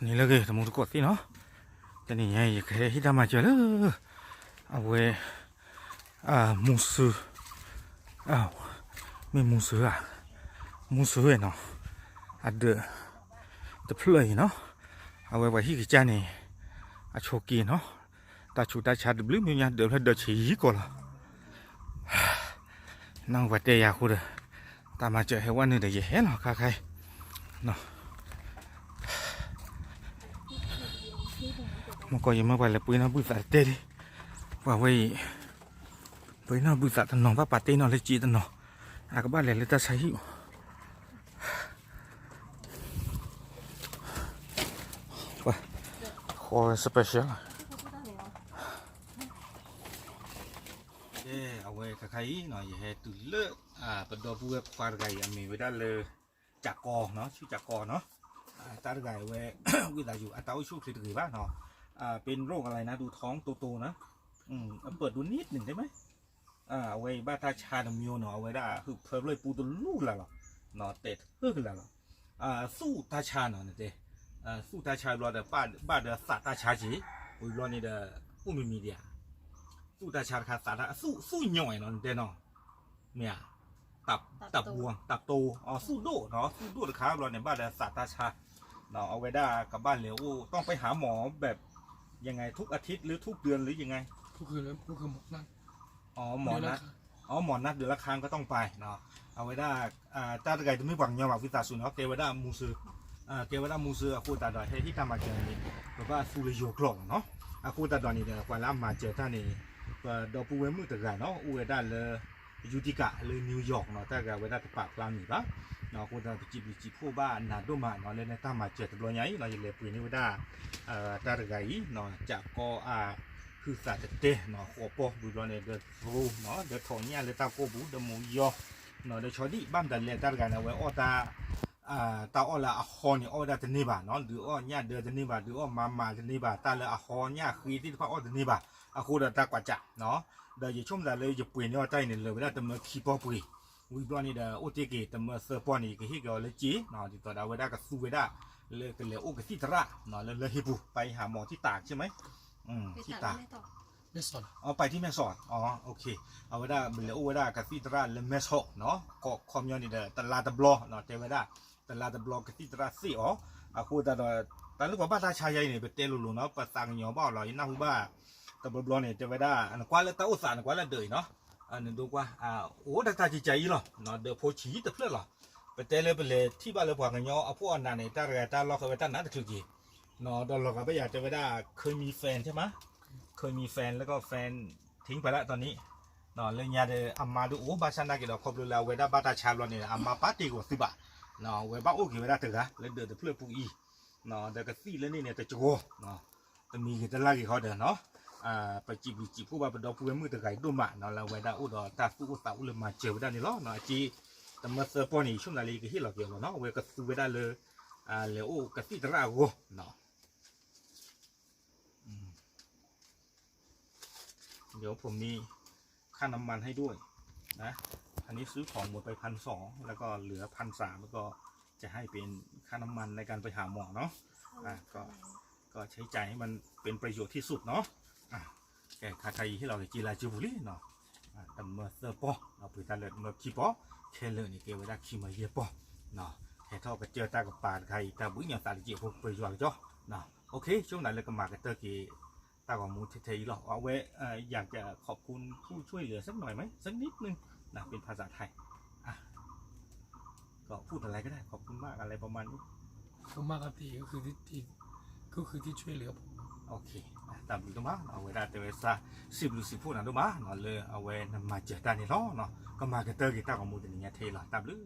นี่เลยสมมติกดสิเนาะแต่นี่ไงแค่ที่ทำมาเจอเลยเอาไว้มูสือไม่มูสือมูสือเนาะเดเพลย์เนาะเอาไว้ที่กิจการนี่โชกีเนาะตาชูตาชาดบลิมีเนี่ยเดี๋ยวชี้ก่อนละนั่งวัดเดียร์คุณเด้อตามมาเจอให้วันนึงเดี๋ยวเห็นหรอใครเนาะมันก็ยังไม่ไปเลยปุ้ยน่าบุษบาเตดิว่าไว้ปุ้ยน่าบุษบาตันนองว่าปาเต้นอนเลยจีตันนองก็บ้านเลยตาใช้อยู่ว่าขอสเปเชียลเอาไว้ใครหน่อยให้ตุเลือเป็นดอกบัวควายไก่มีไว้ได้เลยจากกอเนาะชื่อจากกอเนาะตาไก่ไว้วิทาอยู่ตาชูคือถือว่าเนาะเป็นโรคอะไรนะดูท้องโตๆนะเปิดดูนิดหนึ่งได้ไหมเอาไว้บ้าตาชาดมิโอเนาะเอาไว้ได้คือเพิ่มเลยปูตัวลูกละหรอเนาะเตะเพิ่มละหรอสู้ตาชาเนาะเนี่ยสู้ตาชาเราเดี๋ยวบ้าเดี๋ยวสัตตาชาจีอุ้ยเราเนี่ยเดี๋ยวอุ้มมีเดียสู้ตาชาขาสัตตาสู้หน่อยเนาะเดี๋ยวเนาะเนี่ยตับวัวตับโตสู้โดเนาะสู้โดนะครับเราเนี่ยบ้าเดี๋ยวสัตตาชาเนาะเอาไว้ได้กับบ้านเหลวต้องไปหาหมอแบบยังไงทุกอาทิตย์หรือทุกเดือนหรือยังไงทุกคืนแล้วทุกคืนหมดนั่นหมอนัดเดือนละครั้งก็ต้องไปเนาะเอาไว้ได้ตาตะไก่จะไม่หวังยาวิตาสุนเนาะเกวดามูซือคูตาดอยที่ทำมาเจอนี่แบบว่าสูริโยกล่องเนาะคูตาดอยนี่เดี๋ยวกว่าล้ำมาเจอท่านนี่ดอกปูเวมือตะไก่เนาะอุเวดาเลยยูติกะเลยนิวยอร์กเนาะตะไก่เวดาตะปากกลางนี่ปะเนาะคูตาไปจีบผู้บ้านนาดูมาเนาะเลยในตามมาเจอตะลอยใหญ่เนาะยังเลยปืนนี่เวดาตาตะไก่เนาะจากก็คือสัตว์เตะเนาะหัวปอบุรเนี่ยเดือดรูเนาะเดือดทองเนี่ยเลยตาโกบุเดือดมูยอเนาะเดือดชอดีบ้านแต่เลยตากันเอาไว้ตาอ้อละหอนี่อ้อได้จะนี่บ่าเนาะหรืออ้อเนี่ยเดือดจะนี่บ่าหรืออ้อมาจะนี่บ่าตาเลยหอเนี่ยคือที่พระอ้อจะนี่บ่าคูเดือดตากว่าจะเนาะเดี๋ยวจะชมแต่เลยจะเปลี่ยนยอดใจเนี่ยเลยเวลาแต่เมื่อขี้ปอปุยวิบลอนี่เดี๋ยวโอเทเกแต่เมื่อเซอร์ปอนี่ก็ฮิกเลยจีเนาะที่ต่อดาวเวลาก็สู้เวลาเลยก็เลยโอ้ก็ที่ตระเนาะเลยฮิบุไปหาหมอที่ตากใช่ไหมที่ตากไม่สนไปที่แม่สอดโอเคเอาไว้ได้เบลโอไว้ได้กับที่ตราเลแม่สอดเนาะก็คอมยอนนี่เด้อตลาดตะบลอเนาะเจไว้ได้ตลาดตะบลอกับที่ตราสี่คูตาดแต่ลูกบ้านตาชายใหญ่เนี่ยเป็นเตลุลุเนาะประสังเหนียวบ้าหล่อยน่าหูบ้าตะบลอเนี่ยเจไว้ได้อันกว่าแล้วตาอุตสาหกว่าแล้วเดยเนาะอันนึงดูว่าโอ้ตาจิใจหรอเนาะเดี๋ยวโพชีตะเพื่อหรอเป็นเตเลยเป็นเลยที่บ้านเลยพวกกันเหนียวเอาพวกอันนั้นเนี่ยตาแกตาล็อกเอาไว้ตั้งนั้นตะคือกี่เนาะดอลล็อกไปอยากเจไว้ได้เคยมีแฟนใช่ไหมเคยมีแฟนแล้วก็แฟนทิ้งไปแล้วตอนนี้เนาะเลยญาติอามาดูโอ้บาชันได้กี่ดอกครบเลยแล้วเวลาบาตาชาลอนเนี่ยอามาปาร์ตี้กว่าสิบะเนาะเวลาบ้าโอ้กี่เวลาถึงอะเลยเดือดเพื่อปุยเนาะเดี๋ยวก็ซี่แล้วนี่เนี่ยแต่โจเนาะจะมีกี่ตลาดกี่เขาเดินเนาะไปจีบผู้บ่าวเป็นดอกผู้มือตะไคร้ดูมาเนาะแล้วเวลาอุดรตาฟูอุตาอุลมาเจอเวลานี่ล้อเนาะจีแต่มาเซอร์ปอนี่ช่วงนาฬิกาที่เราเกี่ยวเนาะเวลาก็ซื้อเวลาเลยแล้วโอ้ก็ซี่ตลาดโว้เนาะเดี๋ยวผมมีค่าน้ำมันให้ด้วยนะอันนี้ซื้อของหมดไป1,200แล้วก็เหลือ1,300แล้วก็จะให้เป็นค่าน้ำมันในการไปหาหมอเนาะก็ใช้จ่ายให้มันเป็นประโยชน์ที่สุดเนาะแก่คาไทยที่เราจีราจูบุรีเนาะแต่เมื่อเซอร์ปอเราไปตลาดเมื่อขี้ปอแค่เลยนี่เกี่ยวกับขี้มาเยอะปอเนาะแค่เท่ากับเจอตากับปาดใครแต่บุญอย่างตาจีพวกประโยชน์จ้ะเนาะโอเคช่วงไหนเลยก็มากันเตอร์กี้ตาของมูเทย์หรอเอาไว้อยากจะขอบคุณผู้ช่วยเหลือสักหน่อยไหมสักนิดนึงนะเป็นภาษาไทยก็พูดอะไรก็ได้ขอบคุณมากอะไรประมาณนี้ขอบคุณมากครับที่ก็คือที่ช่วยเหลือผมโอเคตามดูตัวมาเอาไว้ได้แต่เวลา10 พูดนะตัวมาเนาะเลยเอาไว้นำมาเจอตาในล้อเนาะก็มากันเตอร์กีตาร์ของมูเทย์เทย์หรอตามลือ